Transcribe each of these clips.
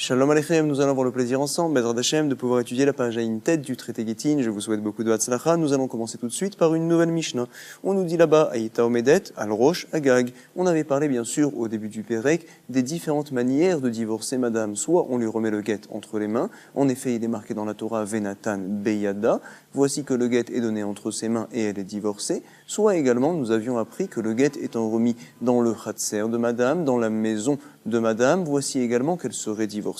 Shalom Aleichem, nous allons avoir le plaisir ensemble, Bezrat Hashem, de pouvoir étudier la page Ayin Tet du traité Gittin. Je vous souhaite beaucoup de Hatzlacha. Nous allons commencer tout de suite par une nouvelle Mishnah. On nous dit là-bas, Ayita Omedet, Al Rosh, Agag. On avait parlé bien sûr au début du Pérek des différentes manières de divorcer madame. Soit on lui remet le guet entre les mains, en effet il est marqué dans la Torah Venatan Beyada, voici que le guet est donné entre ses mains et elle est divorcée. Soit également nous avions appris que le guet étant remis dans le Khatser de madame, dans la maison de madame, voici également qu'elle serait divorcée.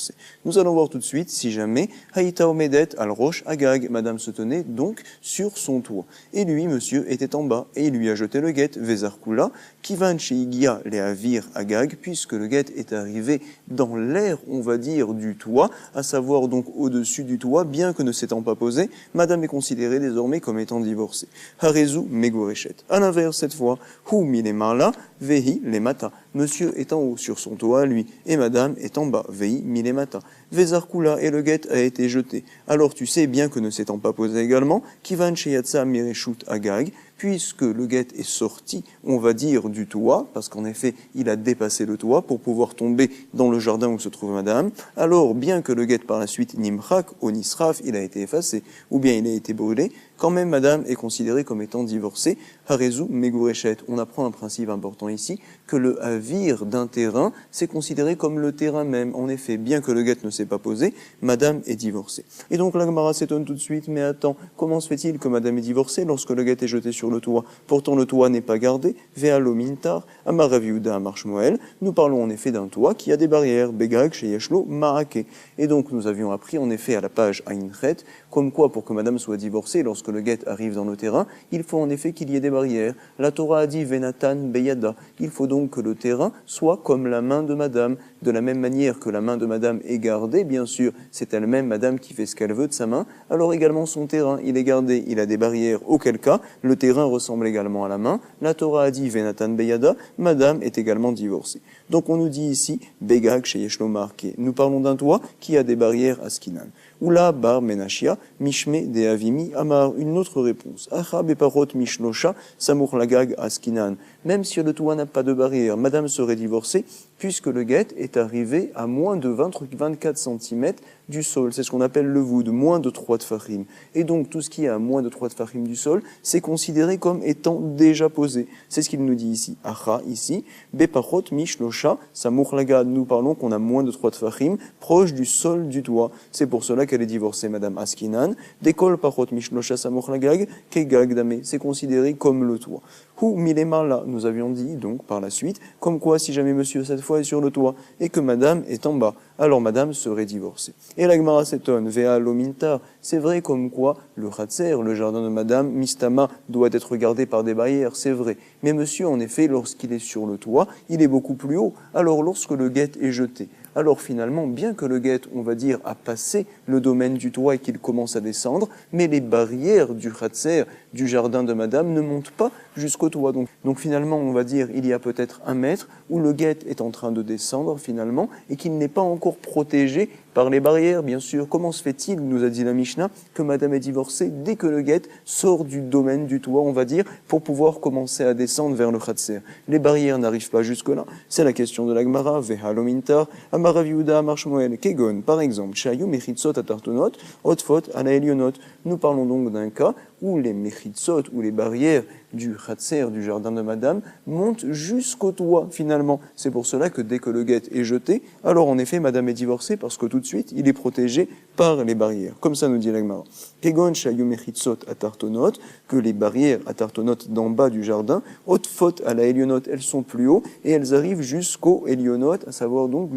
Nous allons voir tout de suite si jamais Haïta Omedet al Rosh Agag, madame se tenait donc sur son toit. Et lui, monsieur, était en bas et il lui a jeté le guet, Vezarkula, Kivan Sheigia le Avir Agag, puisque le guet est arrivé dans l'air, on va dire, du toit, à savoir donc au-dessus du toit, bien que ne s'étant pas posé, madame est considérée désormais comme étant divorcée. Harezu Megoreshet. À l'inverse, cette fois, Hu Milemarla, Vehi Lemata. Monsieur est en haut sur son toit, lui, et madame est en bas, Vehi Milemata. Vezarkula, et le guet a été jeté. Alors tu sais, bien que ne s'étant pas posé également, Kivan Sheyatsa Mireshut Agag, puisque le guet est sorti, on va dire, du toit, parce qu'en effet, il a dépassé le toit pour pouvoir tomber dans le jardin où se trouve madame, alors bien que le guet par la suite Nimchak, au Nisraf, il a été effacé, ou bien il a été brûlé, quand même madame est considérée comme étant divorcée. Harezu Megureshet. On apprend un principe important ici, que le avir d'un terrain, c'est considéré comme le terrain même. En effet, bien que le guet ne s'est pas posé, madame est divorcée. Et donc la Gemara s'étonne tout de suite, mais attends, comment se fait-il que madame est divorcée lorsque le guet est jeté sur le toit? Pourtant le toit n'est pas gardé. Ve'alo mintar, Amar Rav Yehuda Amar Shmuel. Nous parlons en effet d'un toit qui a des barrières, Begag, Sheyeshlo, Marake. Et donc nous avions appris en effet à la page Ainchet, comme quoi pour que madame soit divorcée, lorsque le guet arrive dans le terrain, il faut en effet qu'il y ait des barrières. La Torah a dit Venatan Beyada. Il faut donc que le terrain soit comme la main de madame. De la même manière que la main de madame est gardée, bien sûr, c'est elle-même madame qui fait ce qu'elle veut de sa main, alors également son terrain, il est gardé, il a des barrières, auquel cas, le terrain ressemble également à la main. La Torah a dit Venatan Beyada, madame est également divorcée. Donc on nous dit ici, Begag chez Yeshlo marqué. Nous parlons d'un toit qui a des barrières à Skinan. Oula bar menachia, mishme de avimi amar, une autre réponse. Acha beparot mishlosha, samur lagag askinan. Même si le toit n'a pas de barrière, madame serait divorcée, puisque le guet est arrivé à moins de 24 cm du sol. C'est ce qu'on appelle le voud, moins de 3 tfachim. Et donc, tout ce qui est à moins de 3 tfachim du sol, c'est considéré comme étant déjà posé. C'est ce qu'il nous dit ici. Acha, ici. Beparot mishlosha, samur lagag. Nous parlons qu'on a moins de 3 tfachim, proche du sol du toit. C'est pour cela qu'elle est divorcée, madame Askinan. Dekol parot mishlosha samur lagag, kegag dame. C'est considéré comme le toit. Hu milemala, nous avions dit donc par la suite, comme quoi si jamais monsieur cette fois est sur le toit et que madame est en bas, alors madame serait divorcée. Et la Gemara s'étonne, vea lomintar, c'est vrai comme quoi le khatser, le jardin de madame, mistama, doit être gardé par des barrières, c'est vrai. Mais monsieur, en effet, lorsqu'il est sur le toit, il est beaucoup plus haut. Alors lorsque le guet est jeté, alors finalement, bien que le guet, on va dire, a passé le domaine du toit et qu'il commence à descendre, mais les barrières du khatser, du jardin de madame, ne montent pas jusqu'au toit. Donc finalement, on va dire, il y a peut-être 1 mètre où le guet est en train de descendre finalement et qu'il n'est pas encore protégé par les barrières, bien sûr. Comment se fait-il, nous a dit la Mishnah, que madame est divorcée dès que le guet sort du domaine du toit, on va dire, pour pouvoir commencer à descendre vers le khatser? Les barrières n'arrivent pas jusque-là. C'est la question de la Gemara, Vehalomintar, Amar Rav Yehuda Amar Shmuel, Kegon, par exemple, Shayu Mechitzot Atartonot, Otfot Ala Elionot. Nous parlons donc d'un cas où les Mechitzot, ou les barrières du khatser, du jardin de madame, montent jusqu'au toit, finalement. C'est pour cela que dès que le guet est jeté, alors en effet, madame est divorcée, parce que tout de suite, il est protégé par les barrières. Comme ça nous dit la Gemara. Kegon shayu mechitzot atartonot, que les barrières atartonot d'en bas du jardin, otfot à la elionot, elles sont plus haut, et elles arrivent jusqu'au elionot, à savoir donc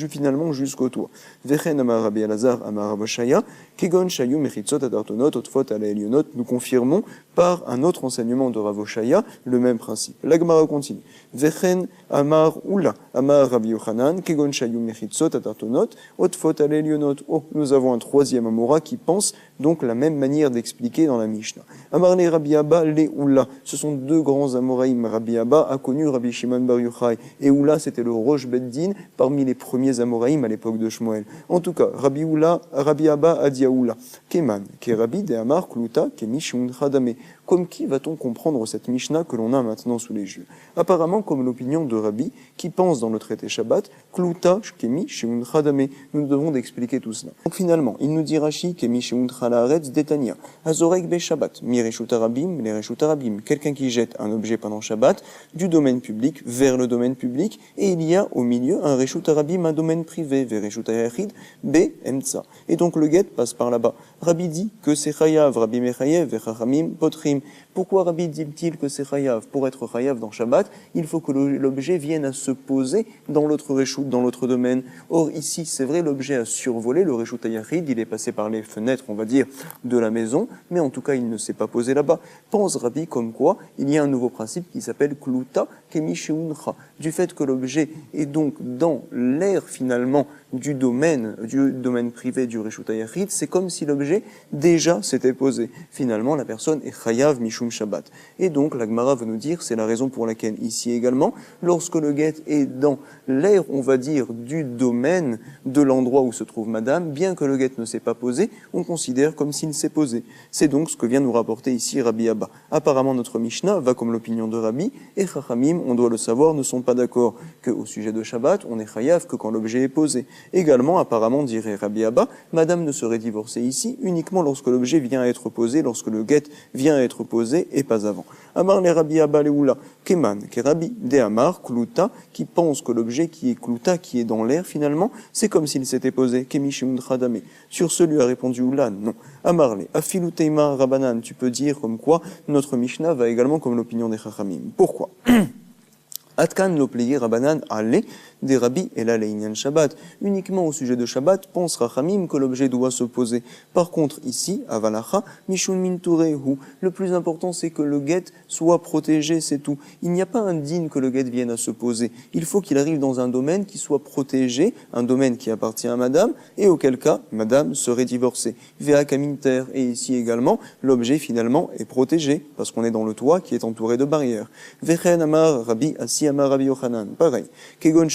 finalement jusqu'au toit. Vechen amar Rabbi Elazar amar Rav Oshaya, kegon shayu mechitzot atartonot, otfot à la elionot, nous confirmons par un autre enseignement de Rav Oshaya le même principe. La Gemara continue. Vechen amar ula amar Rabbi Yochanan, kegon shayu mechitzot atartonot, otfot à la elionot. Oh, nous avons un troisième Amora qui pense donc la même manière d'expliquer dans la Mishnah. Amar le Rabbi Abba le Oula. Ce sont 2 grands Amoraïm. Rabbi Abba a connu Rabbi Shimon Bar Yochai. Et Oula, c'était le Rosh Beddin parmi les premiers Amoraïm à l'époque de Shmuel. En tout cas, Rabbi Abba a dit à Oula, Keman, ke Rabbi de Amar Kluta, ke Mishun Chadame. Comme qui va-t-on comprendre cette Mishnah que l'on a maintenant sous les yeux? Apparemment comme l'opinion de Rabbi, qui pense dans le traité Shabbat, Kluta, Shkemi, Sheun Chadame. Nous devons expliquer tout cela. Donc finalement, il nous dit Rashi, Kemi, Sheun Chalaretz, Detania, Azorek be Shabbat, Mireshut Arabim, Lereshut Arabim. Quelqu'un qui jette un objet pendant Shabbat, du domaine public vers le domaine public, et il y a au milieu un Reshut Arabim, un domaine privé, Vereshut Ayachid, B, Emtsa. Et donc le guet passe par là-bas. Rabbi dit que c'est Chayav, Rabbi Mechayev, Vechachamim, Potrim. Pourquoi Rabbi dit-il que c'est Chayav? Pour être Chayav dans Shabbat, il faut que l'objet vienne à se poser dans l'autre Reshut, dans l'autre domaine. Or ici, c'est vrai, l'objet a survolé le Reshut Ayachid, il est passé par les fenêtres, on va dire, de la maison, mais en tout cas, il ne s'est pas posé là-bas. Pense Rabbi comme quoi, il y a un nouveau principe qui s'appelle Kluta Kemi Sheuncha, du fait que l'objet est donc dans l'air finalement du domaine privé du Reshut Ayachid, c'est comme si l'objet déjà s'était posé. Finalement, la personne est Chayav Mishum Shabbat. Et donc, la Gemara veut nous dire, c'est la raison pour laquelle ici également, lorsque le guet est dans l'air, on va dire, du domaine de l'endroit où se trouve madame, bien que le guet ne s'est pas posé, on considère comme s'il s'est posé. C'est donc ce que vient nous rapporter ici Rabbi Abba. Apparemment, notre Mishnah va comme l'opinion de Rabbi, et Chachamim, on doit le savoir, ne sont pas d'accord qu'au sujet de Shabbat, on est Chayav que quand l'objet est posé. Également, apparemment, dirait Rabbi Abba, madame ne serait divorcée ici uniquement lorsque l'objet vient à être posé, lorsque le guet vient à être posé et pas avant. Amar les Rabbi Abba leoula, Keman, Kerabi, De Amar, Kluta, qui pense que l'objet qui est Kluta, qui est dans l'air finalement, c'est comme s'il s'était posé, Kemishim Chadame. Sur ce lui a répondu Oula, non. Amarle, Afiluteima Rabanan, tu peux dire comme quoi notre Mishnah va également comme l'opinion des Chachamim. Pourquoi? Atkan lo plié Rabanan ale des Rabbi et la Leinian Shabbat. Uniquement au sujet de Shabbat, pense Rachamim que l'objet doit se poser. Par contre, ici, à Valacha, Mishun Minturehu, le plus important c'est que le guet soit protégé, c'est tout. Il n'y a pas un din que le guet vienne à se poser. Il faut qu'il arrive dans un domaine qui soit protégé, un domaine qui appartient à madame, et auquel cas, madame serait divorcée. Vea Kaminter, et ici également, l'objet finalement est protégé, parce qu'on est dans le toit qui est entouré de barrières. Vechen Amar Rabbi Asi Amar Rabbi Yochanan, pareil. Kegon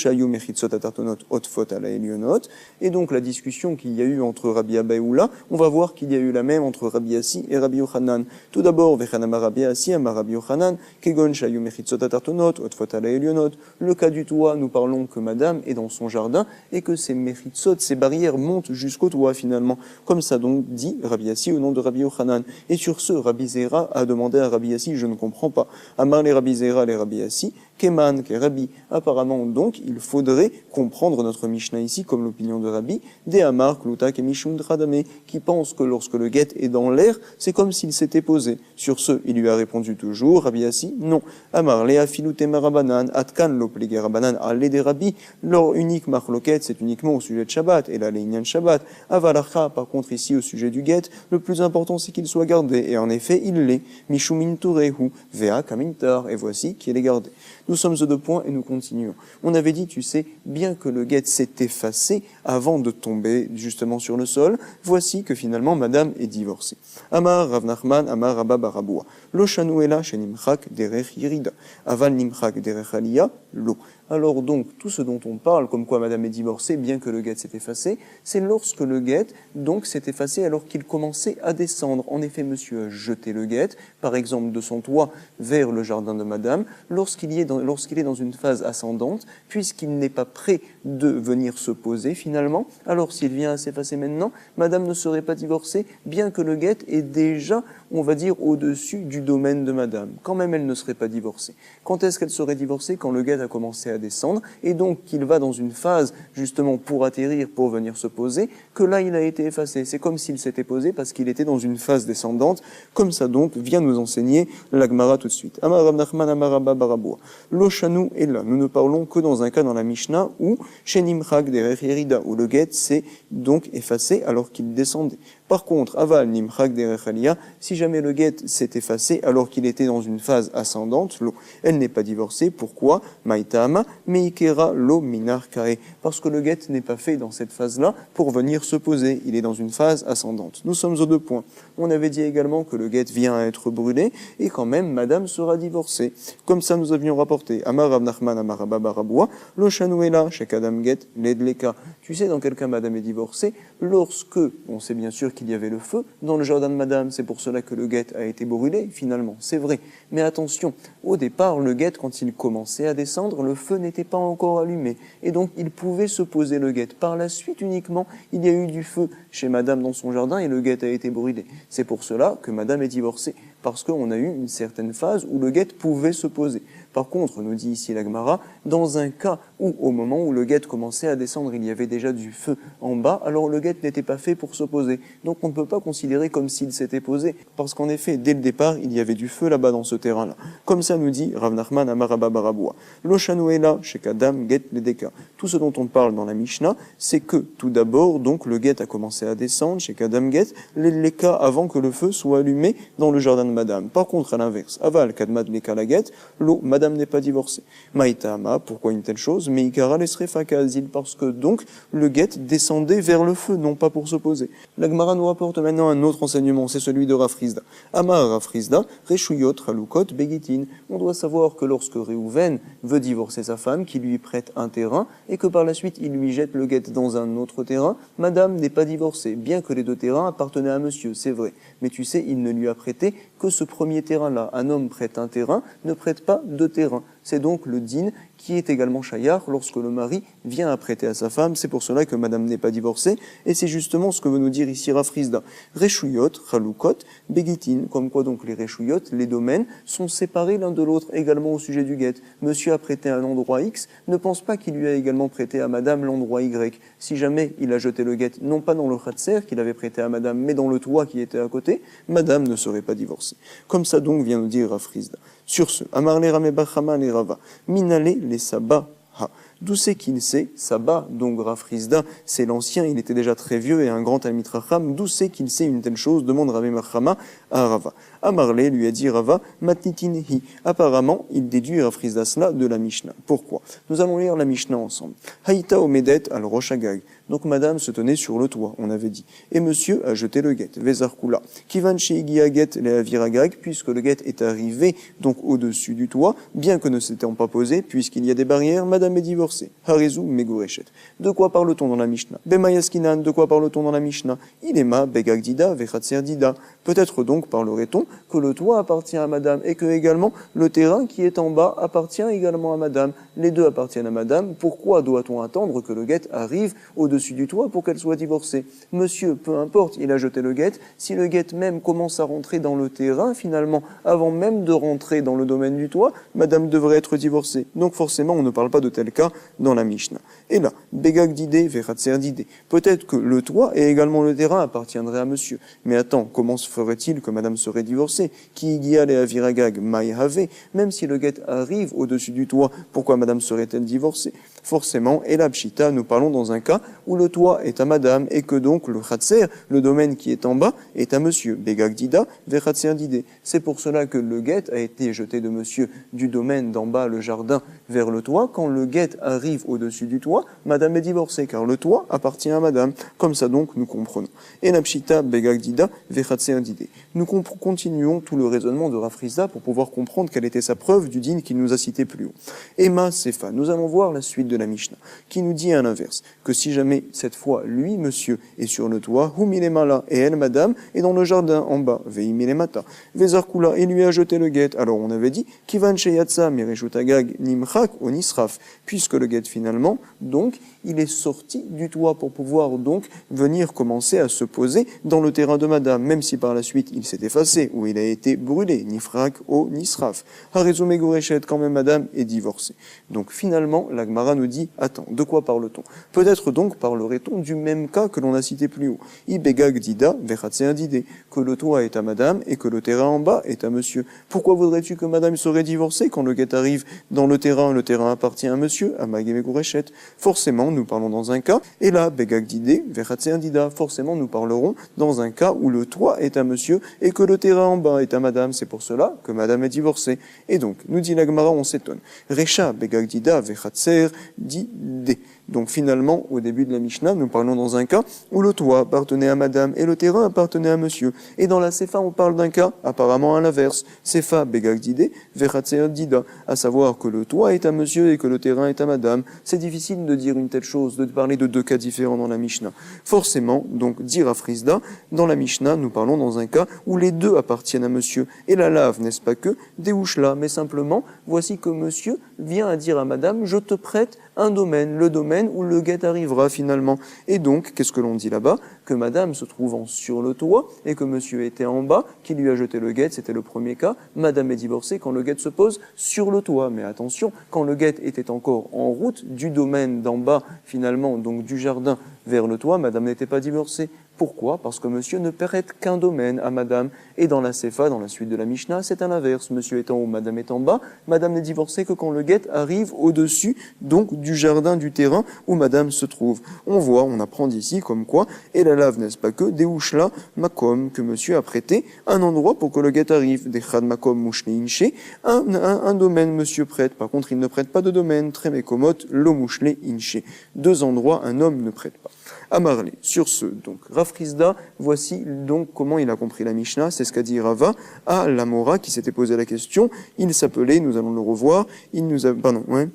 et donc la discussion qu'il y a eu entre Rabbi Abba et Oula, on va voir qu'il y a eu la même entre Rabbi Assi et Rabbi Yochanan. Tout d'abord, Vechanama Rabbi Assi, Amar Rabbi Yochanan, Kegon Shayu Mechitzot Atartonot, Otfot ala Elionot. Le cas du toit, nous parlons que madame est dans son jardin et que ces Mechitzot, ces barrières montent jusqu'au toit finalement. Comme ça donc dit Rabbi Assi au nom de Rabbi Yochanan. Et sur ce, Rabbi Zera a demandé à Rabbi Assi, je ne comprends pas. Amar les Rabbi Zera, les Rabbi Assi, Keman, Rabbi. Apparemment donc, il faudrait comprendre notre Mishnah ici comme l'opinion de Rabbi, des Amar, Klutak et Mishum Dradame, qui pense que lorsque le guet est dans l'air, c'est comme s'il s'était posé. Sur ce, il lui a répondu toujours, Rabbi Assi, non. Amar, Lea Filutema Rabanan, Atkan Loplige Rabanan, Allé des Rabbi, leur unique marloquette, c'est uniquement au sujet de Shabbat, et la Leinian Shabbat. Avalacha, par contre, ici, au sujet du guet, le plus important, c'est qu'il soit gardé, et en effet, il l'est. Mishumin Turehu, Vea Kamintar, et voici qu'il est gardé. Nous sommes aux deux points et nous continuons. On avait dit, tu sais, bien que le guet s'est effacé avant de tomber justement sur le sol, voici que finalement madame est divorcée. Amar Rav Nachman, Amar Rabba Baraboua. Lo shanuela shenimchak derech yirida. Aval nimchak derech aliyah, lo. Alors donc, tout ce dont on parle, comme quoi madame est divorcée, bien que le guet s'est effacé, c'est lorsque le guet, donc, s'est effacé alors qu'il commençait à descendre. En effet, monsieur a jeté le guet, par exemple, de son toit vers le jardin de madame, lorsqu'il est dans une phase ascendante, puisqu'il n'est pas prêt de venir se poser finalement, alors s'il vient à s'effacer maintenant, madame ne serait pas divorcée, bien que le guet est déjà, on va dire, au-dessus du domaine de madame. Quand même, elle ne serait pas divorcée. Quand est-ce qu'elle serait divorcée? Quand le guet a commencé à descendre, et donc qu'il va dans une phase, justement, pour atterrir, pour venir se poser, que là, il a été effacé. C'est comme s'il s'était posé parce qu'il était dans une phase descendante. Comme ça, donc, vient nous enseigner la Gemara tout de suite. Amar Rav Nachman, Amar Rabba Baraboua. Lo shanu est là. Nous ne parlons que dans un cas dans la Mishnah où, Shenimchak derech yerida, où le guet s'est donc effacé alors qu'il descendait. Par contre, aval nimchak derech aliyah, si jamais le guet s'est effacé alors qu'il était dans une phase ascendante, l'eau, elle n'est pas divorcée. Pourquoi? Maïtama, meikera lo minar kae. Parce que le guet n'est pas fait dans cette phase-là pour venir se poser. Il est dans une phase ascendante. Nous sommes aux deux points. On avait dit également que le guet vient à être brûlé et quand même, madame sera divorcée. Comme ça, nous avions rapporté Amar Rav Nachman, Amar Rabba Baraboua, lo shanuela, shek adam get, ledleka. Tu sais dans quel cas madame est divorcée? Lorsque, on sait bien sûr qu'il y avait le feu dans le jardin de madame, c'est pour cela que le guet a été brûlé, finalement, c'est vrai. Mais attention, au départ, le guet, quand il commençait à descendre, le feu n'était pas encore allumé, et donc il pouvait se poser le guet. Par la suite uniquement, il y a eu du feu chez madame dans son jardin, et le guet a été brûlé. C'est pour cela que madame est divorcée, parce qu'on a eu une certaine phase où le guet pouvait se poser. Par contre, nous dit ici la Gemara, dans un cas où, au moment où le guet commençait à descendre, il y avait déjà du feu en bas, alors le guet n'était pas fait pour se poser. Donc on ne peut pas considérer comme s'il s'était posé, parce qu'en effet, dès le départ, il y avait du feu là-bas dans ce terrain-là. Comme ça nous dit Rav Nachman Amaraba Baraboua. L'Oshanuela, chez Kadam, Get Ledeka. Tout ce dont on parle dans la Mishnah, c'est que, tout d'abord, donc, le guet a commencé à descendre chez Kadam Get, Leka avant que le feu soit allumé dans le jardin de madame. Par contre, à l'inverse, Aval Kadmad Leka la Get, l'eau, madame n'est pas divorcée. Maïtama, pourquoi une telle chose? Mais Ikara l'esrefa kazil, parce que donc, le guet descendait vers le feu, non pas pour se poser. La Gemara nous rapporte maintenant un autre enseignement, c'est celui de Rafrizda. Amar Rafrizda, Reshuyot, Halukot, Begitin. On doit savoir que lorsque Réhouven veut divorcer sa femme, qui lui prête un terrain, et que par la suite il lui jette le guet dans un autre terrain, madame n'est pas divorcée, bien que les deux terrains appartenaient à monsieur, c'est vrai. Mais tu sais, il ne lui a prêté que ce premier terrain-là. Un homme prête un terrain, ne prête pas deux terrains. C'est donc le din qui est également chayar lorsque le mari vient à prêter à sa femme. C'est pour cela que madame n'est pas divorcée. Et c'est justement ce que veut nous dire ici Rafrizda. Reshuyot, Chalukot, Begitin. Comme quoi donc les Reshuyot, les domaines, sont séparés l'un de l'autre également au sujet du guet. Monsieur a prêté un endroit X, ne pense pas qu'il lui a également prêté à madame l'endroit Y. Si jamais il a jeté le guet, non pas dans le khatser qu'il avait prêté à madame, mais dans le toit qui était à côté, madame ne serait pas divorcée. Comme ça donc vient nous dire Rafrizda. Sur ce, Amarle Rame Bachama le Rava, Minale les Saba ha. D'où c'est qu'il sait, Saba, donc Rafrizda, c'est l'ancien, il était déjà très vieux et un grand Talmid Chacham, d'où c'est qu'il sait une telle chose, demande Rabbi Machama à Rava. Amarle lui a dit Rava, Matnitinhi. Apparemment, il déduit Rafrizda cela de la Mishnah. Pourquoi? Nous allons lire la Mishnah ensemble. Haïta omedet al Rosh Agag. Donc madame se tenait sur le toit, on avait dit. Et monsieur a jeté le guet, Vezarkula. Kivan sheigia get le aviragag, puisque le guet est arrivé donc au-dessus du toit, bien que ne s'étant pas posé, puisqu'il y a des barrières, madame est divorcée. Harizu megureshet. De quoi parle-t-on dans la Mishnah? Bemayaskinan, de quoi parle-t-on dans la Mishnah? Ilema begagdida vechatserdida. Peut-être donc parlerait-on que le toit appartient à madame et que également le terrain qui est en bas appartient également à madame. Les deux appartiennent à madame. Pourquoi doit-on attendre que le guet arrive au-dessus du toit pour qu'elle soit divorcée? Monsieur, peu importe, il a jeté le guet. Si le guet même commence à rentrer dans le terrain, finalement, avant même de rentrer dans le domaine du toit, madame devrait être divorcée. Donc forcément, on ne parle pas de tel cas dans la Mishnah. Et là, begag d'idée, veratser d'idée. Peut-être que le toit et également le terrain appartiendraient à monsieur. Mais attends, comment se ferait-il que madame serait divorcée? Qui igiale à viragag maïhave? Même si le guet arrive au-dessus du toit, pourquoi madame serait-elle divorcée? Forcément, et la pshita, nous parlons dans un cas où le toit est à madame et que donc le khatser, le domaine qui est en bas, est à monsieur. Begag dida, veratser d'idée. C'est pour cela que le guet a été jeté de monsieur du domaine d'en bas, le jardin, vers le toit. Quand le guet arrive au-dessus du toit, madame est divorcée, car le toit appartient à madame. Comme ça donc, nous comprenons. Et la pshita, begag dida, veratser d'idée. Nous continuons tout le raisonnement de Rafrizda pour pouvoir comprendre quelle était sa preuve du din qu'il nous a cité plus haut. Emma Sefa, nous allons voir la suite de la Mishnah, qui nous dit à l'inverse, que si jamais cette fois, lui, monsieur, est sur le toit, humilemala, et elle, madame, est dans le jardin en bas, veimilemata, vezarkula, et lui a jeté le guet. Alors on avait dit, kivan sheyatsa, mereshutagag, nimchak, ou nisraf, puisque le guet finalement, donc, il est sorti du toit pour pouvoir donc venir commencer à se poser dans le terrain de madame, même si par la suite il s'est effacé ou il a été brûlé, ni frak ou ni sraf. Harezume gorechet, quand même madame est divorcée. Donc finalement, la Gemara nous dit, attends, de quoi parle-t-on? Peut-être donc parlerait-on du même cas que l'on a cité plus haut. Ibegag dida, vechatse didé, que le toit est à madame et que le terrain en bas est à monsieur. Pourquoi voudrais-tu que madame serait divorcée quand le guet arrive dans le terrain appartient à monsieur, à mageme gorechet? Forcément, nous parlons dans un cas, et là, begag didé, vechatse dida, forcément nous parlerons dans un cas où le toit est à monsieur et que le terrain en bas est à madame. C'est pour cela que madame est divorcée. Et donc, nous dit la Gemara, on s'étonne. Recha begag dida vechatser didé. Donc finalement, au début de la Mishnah, nous parlons dans un cas où le toit appartenait à madame et le terrain appartenait à monsieur. Et dans la Sefa, on parle d'un cas apparemment à l'inverse. Sefa begag dide, veratzer dida, à savoir que le toit est à monsieur et que le terrain est à madame. C'est difficile de dire une telle chose, de parler de deux cas différents dans la Mishnah. Forcément, donc, dire à Frisda, dans la Mishnah, nous parlons dans un cas où les deux appartiennent à monsieur. Et la lave, n'est-ce pas que, déouche-la, mais simplement, voici que monsieur vient à dire à madame, je te prête un domaine, le domaine où le guet arrivera finalement. Et donc, qu'est-ce que l'on dit là-bas? Que madame se trouvant sur le toit et que monsieur était en bas, qui lui a jeté le guet, c'était le premier cas. Madame est divorcée quand le guet se pose sur le toit. Mais attention, quand le guet était encore en route du domaine d'en bas, finalement, donc du jardin vers le toit, madame n'était pas divorcée. Pourquoi? Parce que monsieur ne prête qu'un domaine à madame. Et dans la Sefa, dans la suite de la Mishnah, c'est à l'inverse. Monsieur est en haut, madame est en bas. Madame n'est divorcée que quand le guet arrive au-dessus, donc du jardin, du terrain où madame se trouve. On voit, on apprend d'ici comme quoi, et la lave, n'est-ce pas que, déouchla makom, que monsieur a prêté un endroit pour que le guet arrive. Dechad makom mouchli inche, un domaine monsieur prête. Par contre, il ne prête pas de domaine. Très mékomot, lo mouchli inche. Deux endroits, un homme ne prête pas. Amarlé. Sur ce, donc, Rav Frisda, voici donc comment il a compris la Mishnah, c'est ce qu'a dit Rava à l'Amora qui s'était posé la question. Il s'appelait, nous allons le revoir, il s'appelait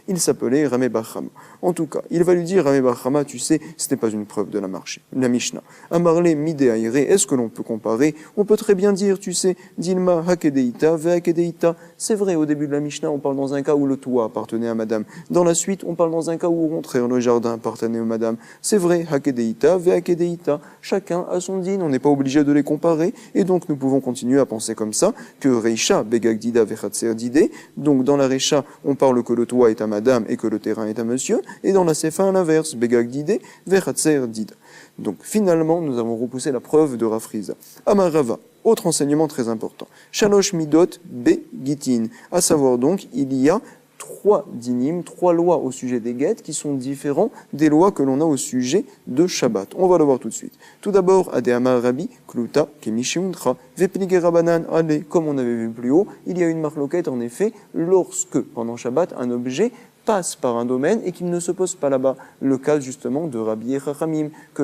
il s'appelait Ramé Bachama. En tout cas, il va lui dire, Ramé Bachama, tu sais, ce n'est pas une preuve de la Mishnah. Amarle mide aire, est-ce que l'on peut comparer? On peut très bien dire, tu sais, Dilma hakedeita ve hakedeita. C'est vrai, au début de la Mishnah, on parle dans un cas où le toit appartenait à madame. Dans la suite, on parle dans un cas où, au contraire, le jardin appartenait à madame. C'est vrai, hakedeita ve hakedeita. Chacun a son din, on n'est pas obligé de les comparer, et donc nous pouvons continuer à penser comme ça, que Reisha begagdida vechatser dide. Donc dans la Reisha, on parle que le toit est à madame et que le terrain est à monsieur, et dans la Sefa à l'inverse, begag dide, vechatser dida. Donc finalement, nous avons repoussé la preuve de Rav Frisda. Amarava, autre enseignement très important. Shalosh midot be gitin, à savoir donc, il y a trois dinim, trois lois au sujet des guettes qui sont différents des lois que l'on a au sujet de Shabbat. On va le voir tout de suite. Tout d'abord, Adéama Rabbi, Kluta, Kemishiuntra, Veplige Rabanan, Ale, comme on avait vu plus haut, il y a une marloquette en effet, lorsque, pendant Shabbat, un objet passe par un domaine et qu'il ne se pose pas là-bas. Le cas justement de Rabbi et Chachamim, que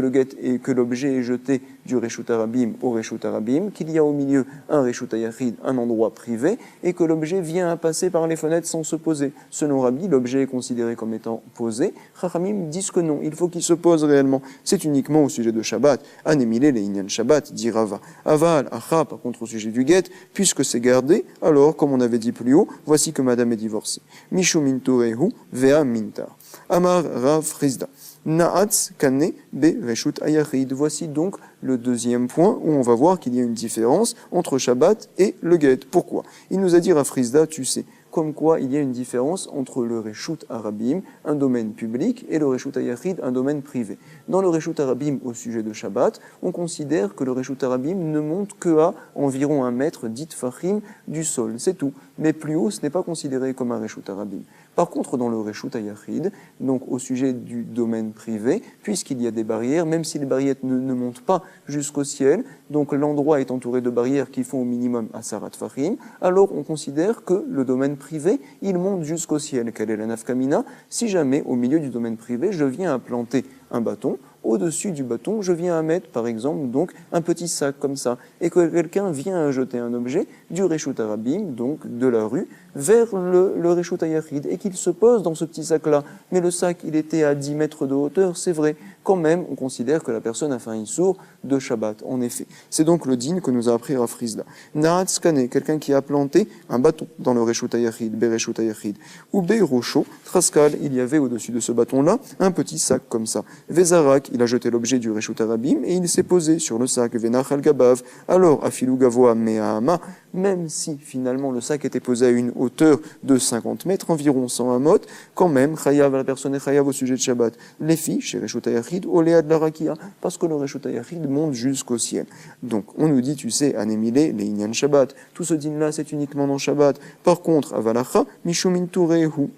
l'objet est jeté du Reshut Arabim au Reshut Arabim, qu'il y a au milieu un Reshut Yachid, un endroit privé, et que l'objet vient à passer par les fenêtres sans se poser. Selon Rabbi, l'objet est considéré comme étant posé. Chachamim disent que non, il faut qu'il se pose réellement. C'est uniquement au sujet de Shabbat. Anemile le Inyan Shabbat, dit Rava. Aval, Acha, par contre au sujet du guet, puisque c'est gardé, alors, comme on avait dit plus haut, voici que madame est divorcée. Mishumin Turehu, Vea Mintar. Amar Rav Frisda. Naatz Kane Be Reshut Ayachid. Voici donc le deuxième point où on va voir qu'il y a une différence entre Shabbat et le guet. Pourquoi? Il nous a dit Rav Frisda, tu sais, comme quoi il y a une différence entre le Reshut Arabim, un domaine public, et le Reshut Ayachid, un domaine privé. Dans le Reshut Arabim, au sujet de Shabbat, on considère que le Reshut Arabim ne monte que à environ 1 mètre, dit Fahim, du sol. C'est tout. Mais plus haut, ce n'est pas considéré comme un Reshut Arabim. Par contre, dans le Reshut Ayachid, donc au sujet du domaine privé, puisqu'il y a des barrières, même si les barrières ne montent pas jusqu'au ciel, donc l'endroit est entouré de barrières qui font au minimum Asarat Fahim, alors on considère que le domaine privé, il monte jusqu'au ciel. Quelle est la nafkamina? Si jamais, au milieu du domaine privé, je viens à planter un bâton, au-dessus du bâton, je viens à mettre, par exemple, donc un petit sac comme ça, et que quelqu'un vient à jeter un objet du Reshut Arabim, donc de la rue, vers le Reshut Ayachid, et qu'il se pose dans ce petit sac-là. Mais le sac, il était à 10 mètres de hauteur, c'est vrai. Quand même, on considère que la personne a fait un issour de Shabbat, en effet. C'est donc le din que nous a appris Rav Frisda. Naatz Kane, quelqu'un qui a planté un bâton dans le Reshut Ayachid, Bereshut Ayachid. Ou Beirosho, Traskal, il y avait au-dessus de ce bâton-là un petit sac comme ça. Vezarak, il a jeté l'objet du Reshut Arabim et il s'est posé sur le sac. Venach al Gabav. Alors, Afilu Gavoa Me'ahama, même si finalement le sac était posé à une hauteur de 50 mètres, environ 100 amot, quand même, Chayav, la personne est Chayav au sujet de Shabbat. Les filles, chez Reshut Ayachid, Oléa de la Rakia, parce que le Reshut Ayachid monte jusqu'au ciel. Donc, on nous dit, tu sais, Anemile, les Inyan Shabbat. Tout ce din-là, c'est uniquement dans Shabbat. Par contre, Avalacha, Mishumin Turehu.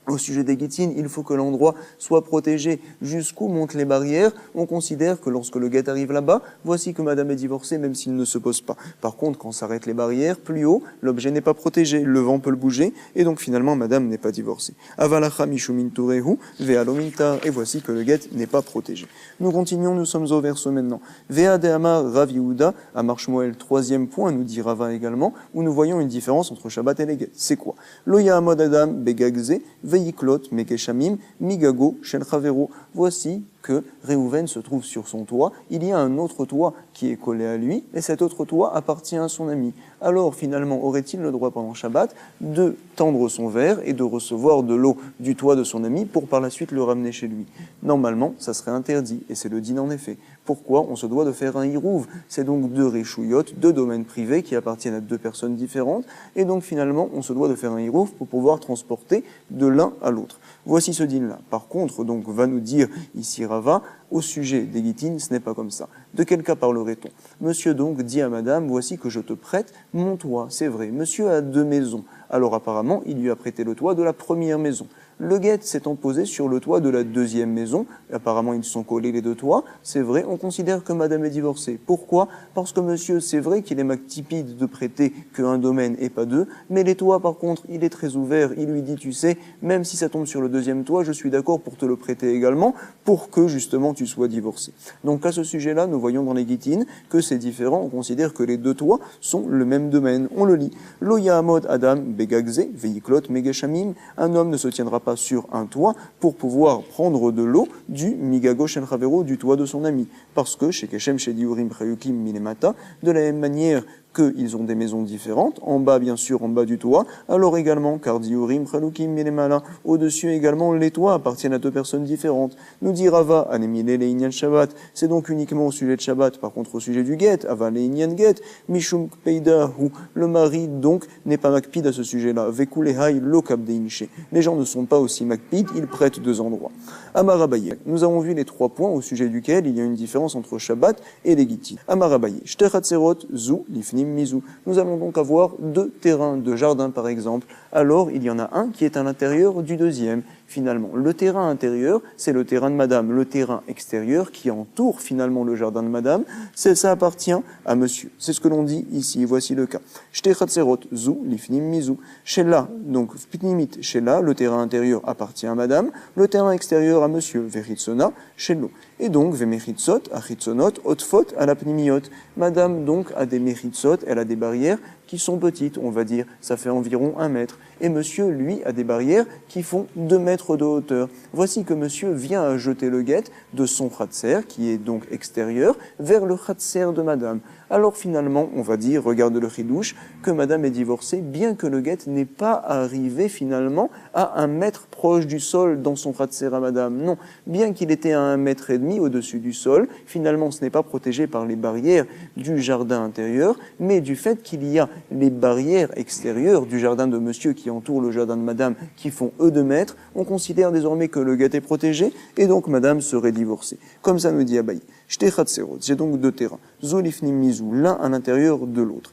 Au sujet des guitines, il faut que l'endroit soit protégé. Jusqu'où montent les barrières? On considère que lorsque le guet arrive là-bas, voici que madame est divorcée même s'il ne se pose pas. Par contre, quand s'arrêtent les barrières, plus haut, l'objet n'est pas protégé, le vent peut le bouger, et donc finalement madame n'est pas divorcée. Avalacha mishumin turehu, ve'alomintar, et voici que le guet n'est pas protégé. Nous continuons, nous sommes au verso maintenant. Ve'a de'amar Rav Yehuda, à Marshmoel, troisième point, nous dit Rava également, où nous voyons une différence entre Shabbat et les guets. C'est quoi? Lo ya'amod adam begagze, Veiklot, Mekeshamim, Migago, Shel Chavero. Voici que Réhouven se trouve sur son toit. Il y a un autre toit qui est collé à lui, et cet autre toit appartient à son ami. Alors, finalement, aurait-il le droit pendant Shabbat de tendre son verre et de recevoir de l'eau du toit de son ami pour par la suite le ramener chez lui? Normalement, ça serait interdit, et c'est le din en effet. Pourquoi on se doit de faire un hirouv? C'est donc deux réchouillottes, deux domaines privés qui appartiennent à deux personnes différentes, et donc finalement, on se doit de faire un hirouv pour pouvoir transporter de l'un à l'autre. Voici ce din-là. Par contre, donc, va nous dire ici Rava, au sujet des guitines, ce n'est pas comme ça. De quel cas parlerait-on? Monsieur donc dit à madame, voici que je te prête mon toit. C'est vrai, monsieur a deux maisons. Alors apparemment, il lui a prêté le toit de la première maison. Le guet s'étant posé sur le toit de la deuxième maison, apparemment ils sont collés les deux toits, c'est vrai, on considère que madame est divorcée. Pourquoi? Parce que monsieur, c'est vrai qu'il est mactipide de prêter qu'un domaine et pas deux, mais les toits par contre, il est très ouvert, il lui dit, tu sais, même si ça tombe sur le deuxième toit, je suis d'accord pour te le prêter également, pour que justement tu sois divorcé. Donc à ce sujet-là, nous voyons dans les guitines que c'est différent, on considère que les deux toits sont le même domaine. On le lit. Lo ya'amod adam begagze, veiklot megeshamim, un homme ne se tiendra pas sur un toit pour pouvoir prendre de l'eau du migago shel chavero, du toit de son ami. Parce que chez Keshem, chez Diurim, Chayukim, Minemata, de la même manière qu'ils ont des maisons différentes, en bas bien sûr, en bas du toit, alors également, car Diurim, Chalukim, Minemala, au-dessus également, les toits appartiennent à deux personnes différentes. Nous dit Rava, Anemile le Inyan Shabbat, c'est donc uniquement au sujet de Shabbat, par contre au sujet du guet, Ava le Inyan Get, Mishum Peida, où le mari donc n'est pas makpid à ce sujet-là, Vekulehai lo kabdeinche. Les gens ne sont pas aussi makpid, ils prêtent deux endroits. Amar Abaye, nous avons vu les trois points au sujet duquel il y a une différence entre Shabbat et les Gitin. Amar Abaye, Shtechatserot, Zu, Lifnim, Mizou. Nous allons donc avoir deux terrains de jardin par exemple. Alors il y en a un qui est à l'intérieur du deuxième. Finalement, le terrain intérieur, c'est le terrain de madame. Le terrain extérieur qui entoure finalement le jardin de madame, ça appartient à monsieur. C'est ce que l'on dit ici. Voici le cas. Shtechatserot, Zu, Lifnim, Mizou. Shela, donc Pnimit, Shela, le terrain intérieur appartient à madame. Le terrain extérieur à monsieur. Veritsona, Shelo. Et donc, Vemechitsot, Achitsonot, Otfot, à la Pnimiot. Madame donc a des mechitsot, elle a des barrières qui sont petites, on va dire, ça fait environ 1 mètre. Et monsieur, lui, a des barrières qui font 2 mètres de hauteur. Voici que monsieur vient à jeter le guet de son khatser, qui est donc extérieur, vers le khatser de madame. Alors finalement, on va dire, regarde le chidouche, que madame est divorcée, bien que le guet n'ait pas arrivé finalement à 1 mètre proche du sol dans son khatser à madame. Non, bien qu'il était à 1,5 mètre au-dessus du sol, finalement ce n'est pas protégé par les barrières du jardin intérieur, mais du fait qu'il y a les barrières extérieures du jardin de monsieur qui entourent le jardin de madame, qui font eux 2 mètres, on considère désormais que le guet est protégé, et donc madame serait divorcée. Comme ça nous dit Abaye. J'ai donc 2 terrains. Zolifnim Mizou, l'un à l'intérieur de l'autre.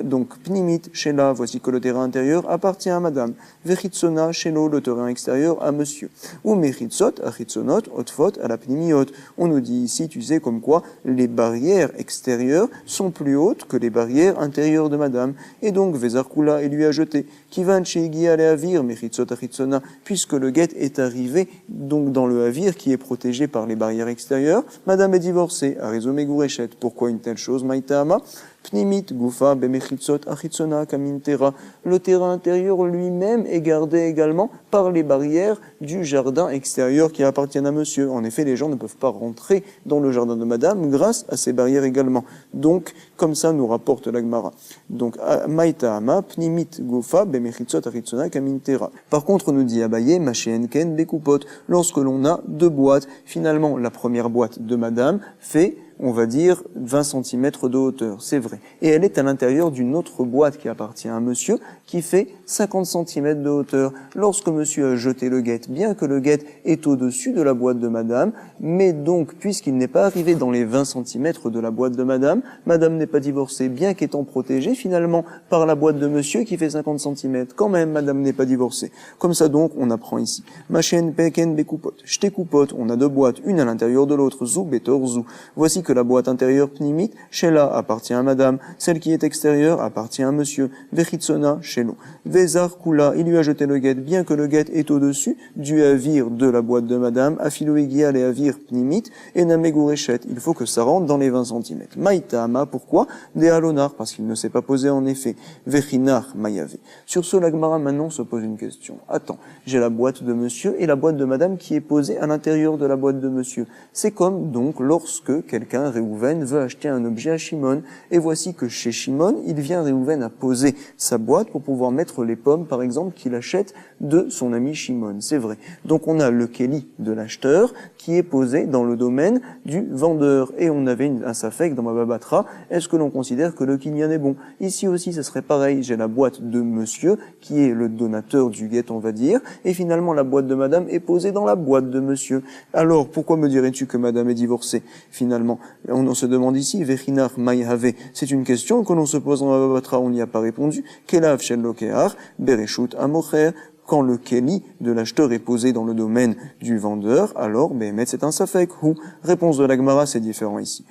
Donc Pnimit, Shela, voici que le terrain intérieur appartient à madame. Vechitsona, Shelo, le terrain extérieur à monsieur. Ou Mechitsot, Achitsonot, Otfot, à la Pnimiot. On nous dit ici, tu sais, comme quoi les barrières extérieures sont plus hautes que les barrières intérieures de madame. Et donc Vezarkula, il lui a jeté. Kivan Sheigi ale Avir, Mechitsot, Achitsona, puisque le guet est arrivé donc dans le Avir qui est protégé par les barrières extérieures, madame est divorcée, Arizome Gourechet. Pourquoi une telle chose, Maïtama? Pnimit, Goufa, Bemechitsot, Achitsona, Kamintera. Le terrain intérieur lui-même est gardé également par les barrières du jardin extérieur qui appartiennent à monsieur. En effet, les gens ne peuvent pas rentrer dans le jardin de madame grâce à ces barrières également. Donc, comme ça nous rapporte la Gemara. Donc, Maïtama, Pnimit, Goufa, Bemechitsot, Achitsona, Kamintera. Par contre, nous dit Abaye, Machéenken, Bekupot. Lorsque l'on a 2 boîtes, finalement, la première boîte de madame fait, on va dire, 20 cm de hauteur, c'est vrai. Et elle est à l'intérieur d'une autre boîte qui appartient à monsieur, qui fait 50 cm de hauteur. Lorsque monsieur a jeté le guet, bien que le guet est au-dessus de la boîte de madame, mais donc, puisqu'il n'est pas arrivé dans les 20 cm de la boîte de madame, madame n'est pas divorcée, bien qu'étant protégée finalement par la boîte de monsieur qui fait 50 cm. Quand même, madame n'est pas divorcée. Comme ça donc, on apprend ici. Machen, peken, bekupot. Jte kupot, on a deux boîtes, une à l'intérieur de l'autre, zou, betor, zou. Voici que la boîte intérieure pnimit, shela appartient à madame, celle qui est extérieure appartient à monsieur, vechitsona, shelo. Vezar kula, il lui a jeté le guet, bien que le guet est au-dessus du avir de la boîte de madame, afiloegial et avir pnimit, et namegurechet. Il faut que ça rentre dans les 20 cm. Maïtama, pourquoi? Des halonar, parce qu'il ne s'est pas posé en effet. Vechinar, mayavé. Sur ce, la Gemara maintenant se pose une question. Attends, j'ai la boîte de monsieur et la boîte de madame qui est posée à l'intérieur de la boîte de monsieur. C'est comme donc lorsque quelqu'un, Réhouven, veut acheter un objet à Shimon, et voici que chez Shimon, il vient Réhouven à poser sa boîte pour pouvoir mettre les pommes, par exemple, qu'il achète de son ami Shimon. C'est vrai. Donc on a le Kéli de l'acheteur qui est posé dans le domaine du vendeur. Et on avait un safek dans ma babatra. Est-ce que l'on considère que le Kinyan est bon? Ici aussi, ce serait pareil. J'ai la boîte de monsieur qui est le donateur du guet, on va dire. Et finalement, la boîte de madame est posée dans la boîte de monsieur. Alors, pourquoi me dirais-tu que madame est divorcée? Finalement, on se demande ici, Vechinar Maïhave. C'est une question que l'on se pose dans ma babatra. On n'y a pas répondu. Kelav shel lokear, bereshut amocher. Quand le Kéli de l'acheteur est posé dans le domaine du vendeur, alors, Behemet, c'est un safek. Ou, réponse de la Gemara, c'est différent ici.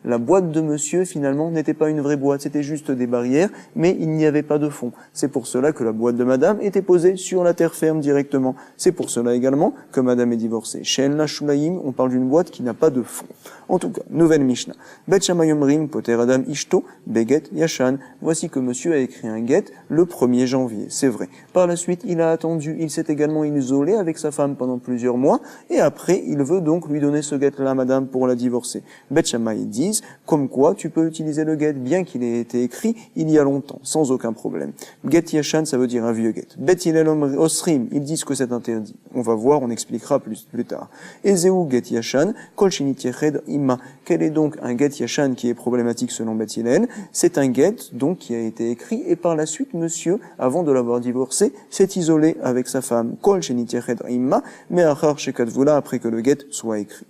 La boîte de monsieur, finalement, n'était pas une vraie boîte, c'était juste des barrières, mais il n'y avait pas de fond. C'est pour cela que la boîte de madame était posée sur la terre ferme directement. C'est pour cela également que madame est divorcée. Chez El Shulaim, on parle d'une boîte qui n'a pas de fond. En tout cas, nouvelle Mishnah. Bet Shamayomrim, Poter Adam Ishto, Beget Yashan. Voici que monsieur a écrit un get le 1er janvier, c'est vrai. Par la suite, il a attendu, il s'est également isolé avec sa femme pendant plusieurs mois, et après, il veut donc lui donner ce get-là à madame pour la divorcer. Bet Shammai disent, comme quoi tu peux utiliser le get, bien qu'il ait été écrit il y a longtemps, sans aucun problème. Get Yashan, ça veut dire un vieux get. Bet Hillel Osrim, ils disent que c'est interdit. On va voir, on expliquera plus tard. Ezeu Get Yashan, Kol Shinit Yeched Imma. Quel est donc un get Yashan qui est problématique selon Bet Hillel? C'est un get, donc, qui a été écrit, et par la suite, monsieur, avant de l'avoir divorcé, s'est isolé avec sa femme. Kol Shinit Yeched Imma, mais achar shekatvula, après que le get soit écrit.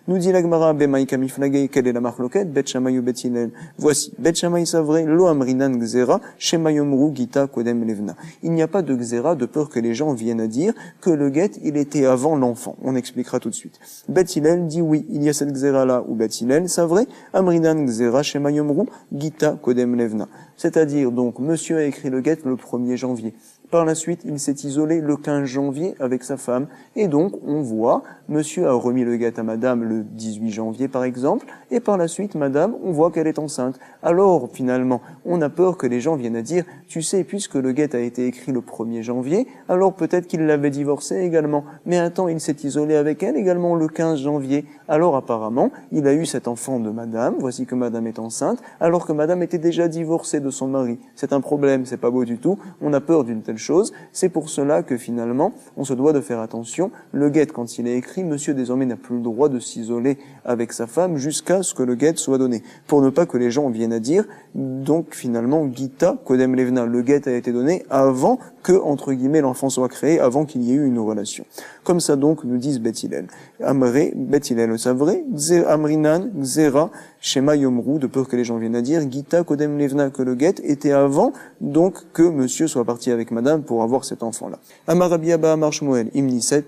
Nous dit la Gemara, Bemaïka Miflagé, quelle est la marloquette? Bet Shammai ou Bet Hillel. Voici, Bet Shammai savrait, lo amrinan gzera, shemayomru gita kodem levna. Il n'y a pas de gzera, de peur que les gens viennent à dire que le get, il était avant l'enfant. On expliquera tout de suite. Bet Hillel dit oui, il y a cette gzera là, ou Bet Hillel savrait, amrinan gzera, shemayomru gita kodem levna. C'est-à-dire, donc, monsieur a écrit le get le 1er janvier. Par la suite, il s'est isolé le 15 janvier avec sa femme. Et donc, on voit, monsieur a remis le guet à madame le 18 janvier, par exemple. Et par la suite, madame, on voit qu'elle est enceinte. Alors, finalement, on a peur que les gens viennent à dire, tu sais, puisque le guet a été écrit le 1er janvier, alors peut-être qu'il l'avait divorcée également. Mais attends, il s'est isolé avec elle également le 15 janvier. Alors, apparemment, il a eu cet enfant de madame. Voici que madame est enceinte, alors que madame était déjà divorcée de son mari. C'est un problème, c'est pas beau du tout. On a peur d'une telle chose. C'est pour cela que finalement, on se doit de faire attention. Le guet, quand il est écrit, monsieur désormais n'a plus le droit de s'isoler avec sa femme jusqu'à ce que le guet soit donné. Pour ne pas que les gens viennent à dire, donc finalement, Gita, Kodem Levna, le guet a été donné avant que, entre guillemets, l'enfant soit créé, avant qu'il y ait eu une relation. Comme ça donc, nous disent Bet Hillel. Amré, Bet Hillel le savrait, Amrinan, Zera, Shema Yomru, de peur que les gens viennent à dire, Gita, Kodem Levna, que le guet était avant, donc que monsieur soit parti avec madame pour avoir cet enfant-là. Amarabiaba Amar Shmuel, Imniset,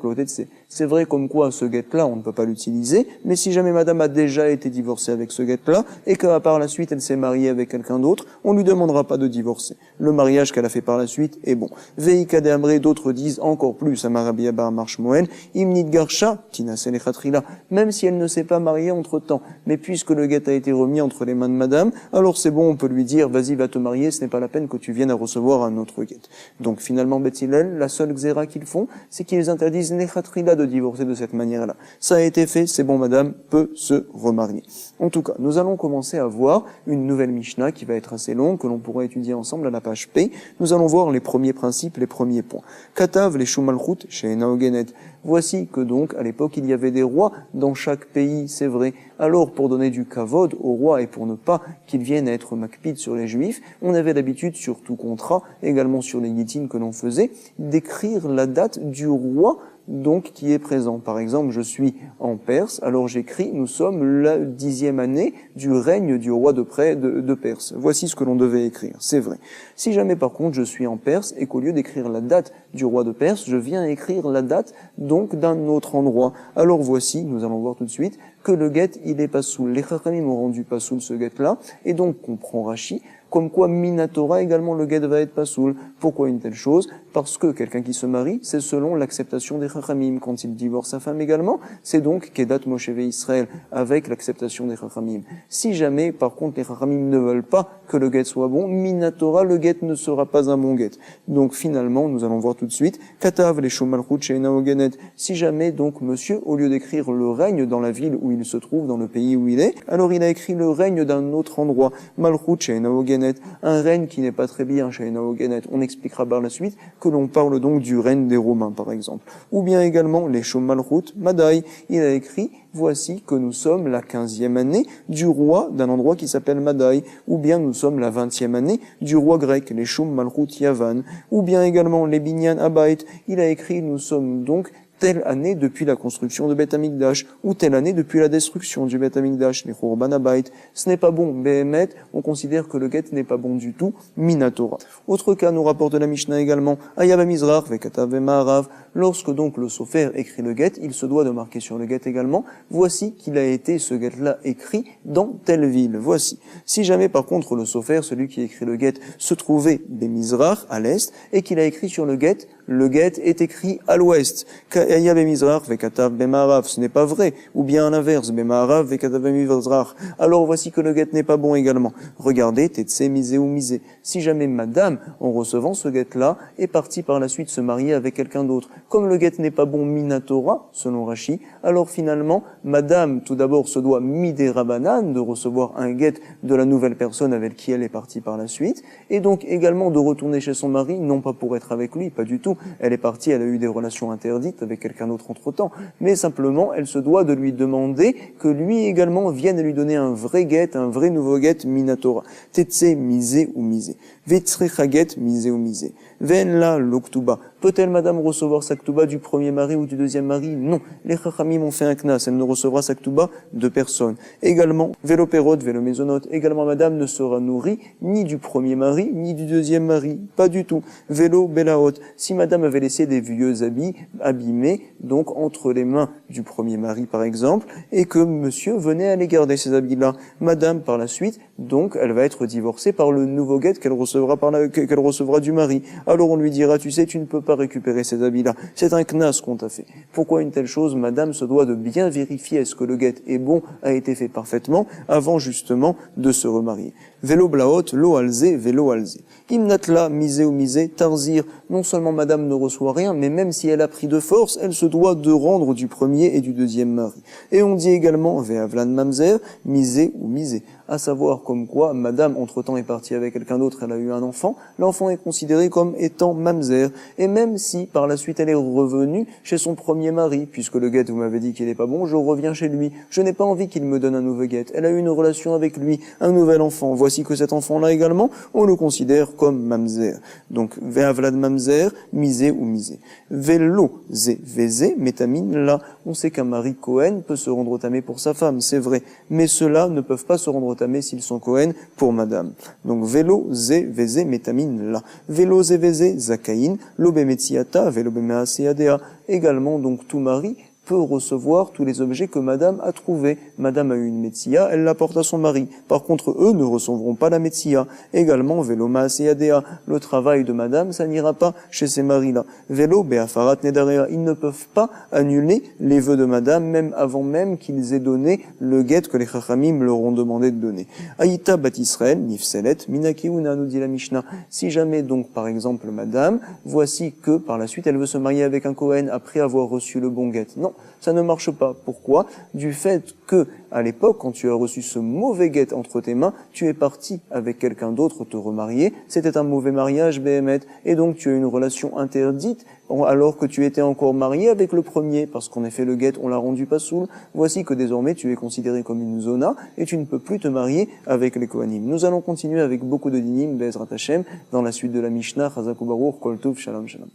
c'est vrai comme quoi ce guet-là, on ne peut pas l'utiliser, mais si jamais madame a déjà été divorcée avec ce guet-là, et qu'à par la suite elle s'est mariée avec quelqu'un d'autre, on lui demandera pas de divorcer. Le mariage qu'elle a fait par la suite est bon. Veika de Amré, d'autres disent encore plus, Amarabiaba Amar Shmuel, Imnit Garsha, Tina Selekhatrila, même si elle ne s'est pas mariée entre temps, mais puisque le guet a été remis entre les mains de madame, alors c'est bon, on peut lui dire, vas-y, va te marier, ce n'est pas la peine que tu viennes à recevoir un autre guet. Donc finalement, Bet Hillel, la seule xéra qu'ils font, c'est qu'ils interdisent Nechatrila de divorcer de cette manière-là. Ça a été fait, c'est bon, madame peut se remarier. En tout cas, nous allons commencer à voir une nouvelle Mishnah qui va être assez longue, que l'on pourra étudier ensemble à la page P. Nous allons voir les premiers principes, les premiers points. Katav, les Shumalchut, chez Naogenet, Voici que donc, à l'époque, il y avait des rois dans chaque pays, c'est vrai. Alors, pour donner du kavod au roi et pour ne pas qu'il vienne à être makpid sur les juifs, on avait l'habitude, sur tout contrat, également sur les guitines que l'on faisait, d'écrire la date du roi donc qui est présent. Par exemple, je suis en Perse, alors j'écris, nous sommes la 10e année du règne du roi de Perse. Voici ce que l'on devait écrire, c'est vrai. Si jamais par contre je suis en Perse et qu'au lieu d'écrire la date du roi de Perse, je viens écrire la date donc d'un autre endroit, alors voici, nous allons voir tout de suite, que le guet, il est pasoul. Les chachamim ont rendu pasoul ce guet-là, et donc comprend Rashi, comme quoi Minatora également le guet va être pasoul. Pourquoi une telle chose? Parce que quelqu'un qui se marie, c'est selon l'acceptation des chachamim. Quand il divorce sa femme également, c'est donc Kedat Moshe Israël, avec l'acceptation des chachamim. Si jamais, par contre, les chachamim ne veulent pas que le guet soit bon, Minatora, le guet ne sera pas un bon guet. Donc finalement, nous allons voir tout de suite, Katav les Shomalchut Sheina Ogenet. Si jamais donc monsieur, au lieu d'écrire le règne dans la ville où il se trouve, dans le pays où il est, alors il a écrit le règne d'un autre endroit, Malchut Sheina Ogenet, un règne qui n'est pas très bien, Sheina Ogenet. On expliquera par la suite que l'on parle donc du règne des Romains, par exemple. Ou bien également les Shomalchut Madai, il a écrit voici que nous sommes la 15e année du roi d'un endroit qui s'appelle Madai, ou bien nous sommes la 20e année du roi grec, les Shum Malchut Yavan, ou bien également les Binyan Abait, il a écrit nous sommes donc telle année depuis la construction de Beth Amikdash, ou telle année depuis la destruction du Beth Amikdash, les Churban Abayt. Ce n'est pas bon, Behemet, on considère que le guet n'est pas bon du tout, Minatora. Autre cas, nous rapporte la Mishnah également, Ayaba Mizrach, Vekatav Vemaharav, lorsque donc le sofer écrit le guet, il se doit de marquer sur le guet également, voici qu'il a été ce guet-là écrit dans telle ville, voici. Si jamais par contre le sofer, celui qui écrit le guet, se trouvait Bemizrach, à l'est, et qu'il a écrit sur le guet est écrit à l'ouest. Ka'aya bemizrach vekatav bemarav, ce n'est pas vrai. Ou bien à l'inverse, bemarav vekatav bemizrach. Alors voici que le guet n'est pas bon également. Regardez, tetse misé ou misé. Si jamais madame, en recevant ce guet-là, est partie par la suite se marier avec quelqu'un d'autre, comme le guet n'est pas bon minatora, selon Rashi, alors finalement, madame, tout d'abord, se doit midé rabanan, de recevoir un guet de la nouvelle personne avec qui elle est partie par la suite, et donc également de retourner chez son mari, non pas pour être avec lui, pas du tout. Elle est partie, elle a eu des relations interdites avec quelqu'un d'autre entre-temps, mais simplement, elle se doit de lui demander que lui également vienne lui donner un vrai guet, un vrai nouveau guet minatora. Tetse misé ou misé. Vetzrecha guet misé ou misé. Ven la l'oktuba. Peut-elle, madame, recevoir sa ktuba du premier mari ou du deuxième mari? Non. Les chachamim ont fait un knas. Elle ne recevra sa ktuba de personne. Également, vélo pérode, vélo mésonote. Également, madame ne sera nourrie ni du premier mari, ni du deuxième mari. Pas du tout. Vélo bélaot. Si madame avait laissé des vieux habits abîmés, donc entre les mains du premier mari, par exemple, et que monsieur venait à les garder, ces habits-là, madame, par la suite, donc, elle va être divorcée par le nouveau guet qu'elle recevra du mari. Alors on lui dira, tu sais, tu ne peux pas récupérer ces habits-là. C'est un knas qu'on t'a fait. Pourquoi une telle chose? Madame se doit de bien vérifier est-ce que le guet est bon, a été fait parfaitement, avant justement de se remarier. Vélo blaot, lo alzé, vélo alzé. Imnatla, misé ou misé, tarzir. Non seulement madame ne reçoit rien, mais même si elle a pris de force, elle se doit de rendre du premier et du deuxième mari. Et on dit également, ve'avlan mamzer, misé ou misé. À savoir comme quoi, madame, entre-temps, est partie avec quelqu'un d'autre, elle a eu un enfant, l'enfant est considéré comme étant mamzer. Et même si, par la suite, elle est revenue chez son premier mari, puisque le guet, vous m'avez dit qu'il n'est pas bon, je reviens chez lui. Je n'ai pas envie qu'il me donne un nouveau guet. Elle a eu une relation avec lui, un nouvel enfant. Voici que cet enfant-là également, on le considère comme mamzer. Donc, ve'avlad mamzer, misé ou misé. Vélo, zé, vézé, métamine, là. On sait qu'un mari Cohen peut se rendre tamé pour sa femme, c'est vrai. Mais ceux-là ne peuvent pas se rendre tamé s'ils sont Cohen pour madame. Donc, vélo, zé, vézé, métamine, là. Vélo, zé, vézé, zakaïn, lobemetziata, vélo, bemeaseadea. Également, donc, tout mari peut recevoir tous les objets que madame a trouvés. Madame a eu une metsia, elle l'apporte à son mari. Par contre, eux ne recevront pas la metsia. Également, vélo maaseadea, le travail de madame, ça n'ira pas chez ces maris-là. Vélo beafarat nedarea, ils ne peuvent pas annuler les vœux de madame, même avant même qu'ils aient donné le guet que les chachamim leur ont demandé de donner. Aïta bat Israël, nifselet, minakiuna, nous dit la Mishnah. Si jamais donc, par exemple, madame, voici que par la suite elle veut se marier avec un Cohen après avoir reçu le bon guet. Non. Ça ne marche pas. Pourquoi? Du fait que, à l'époque, quand tu as reçu ce mauvais guet entre tes mains, tu es parti avec quelqu'un d'autre te remarier. C'était un mauvais mariage, Béhémet. Et donc, tu as une relation interdite alors que tu étais encore marié avec le premier, parce qu'en effet, le guet, on l'a rendu pas soul. Voici que désormais, tu es considéré comme une zona et tu ne peux plus te marier avec les Kohanim. Nous allons continuer avec beaucoup de dinim, Be'ezrat Hashem, dans la suite de la Mishnah, Chazak u'Baruch, Kol Tov, Shalom Shalom.